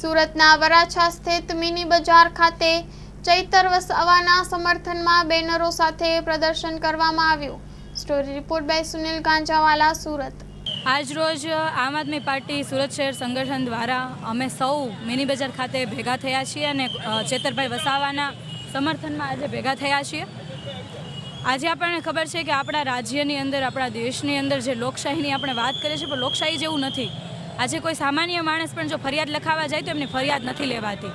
સુરતના વરાછા સ્થિત મિની બજાર ખાતે ચૈતર વસાવાના સમર્થનમાં બેનરો સાથે પ્રદર્શન કરવામાં આવ્યું। Story report by Sunil Ganjawala, Surat. આજરોજ આમ આદમી પાર્ટી સુરત શહેર સંગઠન દ્વારા અમે સૌ મિની બજાર ખાતે ભેગા થયા છીએ અને ચેતરભાઈ વસાવાના સમર્થનમાં આજે ભેગા થયા છીએ। આજે આપણને ખબર છે કે આપણા રાજ્યની અંદર, આપણા દેશની અંદર જે લોકશાહીની આપણે વાત કરીએ છીએ, પણ લોકશાહી જેવું નથી। આજે કોઈ સામાન્ય માણસ પણ જો ફરિયાદ લખાવવા જાય તો એમની ફરિયાદ નથી લેવાતી,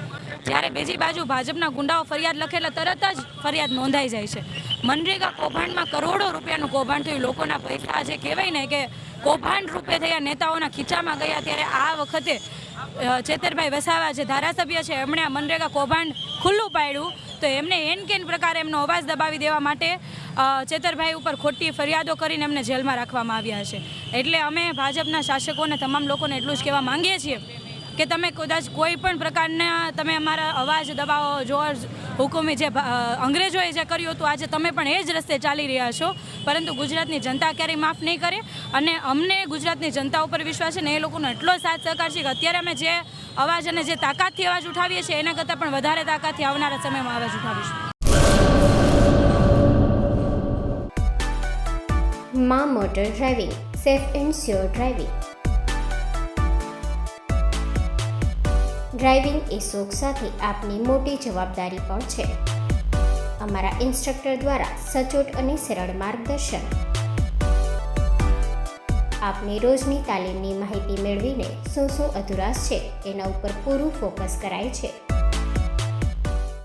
જ્યારે બીજી બાજુ ભાજપના ગુંડાઓ ફરિયાદ લખે એટલે તરત જ ફરિયાદ નોંધાઈ જાય છે। મનરેગા કૌભાંડમાં કરોડો રૂપિયાનું કૌભાંડ થયું, લોકોના પૈસા જે કહેવાય ને કે કૌભાંડ રૂપે થયા, નેતાઓના ખીચામાં ગયા, ત્યારે આ વખતે ચેતરભાઈ વસાવા જે ધારાસભ્ય છે એમણે આ મનરેગા કૌભાંડ ખુલ્લું પાડ્યું, તો એમને એન કેન પ્રકારે એમનો અવાજ દબાવી દેવા માટે ચેતરભાઈ ઉપર ખોટી ફરિયાદો કરીને એમને જેલમાં રાખવામાં આવ્યા છે। એટલે અમે ભાજપના શાસકોને, તમામ લોકોને એટલું જ કહેવા માંગીએ છીએ કે તમે કદાચ કોઈ પણ પ્રકારના તમે અમારા અવાજ દબાવો, જોર હુકુમી જે અંગ્રેજોએ જે કર્યું હતું, આજે તમે પણ એ જ રસ્તે ચાલી રહ્યા છો, પરંતુ ગુજરાતની જનતા ક્યારેય માફ નહીં કરે। અને અમને ગુજરાતની જનતા ઉપર વિશ્વાસ છે ને એ લોકોનો એટલો સાથ સહકાર છે કે અત્યારે અમે જે અવાજ અને જે તાકાતથી અવાજ ઉઠાવીએ છીએ એના કરતાં પણ વધારે તાકાતથી આવનારા સમયમાં અવાજ ઉઠાવીશું। માં motor driving, safe and sure driving. Driving એ શોખ સાથે આપની મોટી જવાબદારી પણ છે। અમારા ઇન્સ્ટ્રક્ટર દ્વારા સચોટ અને સરળ માર્ગદર્શન, આપની રોજની તાલીમની માહિતી મેળવીને શું અધુરાશ છે એના ઉપર પૂરું ફોકસ કરાય છે।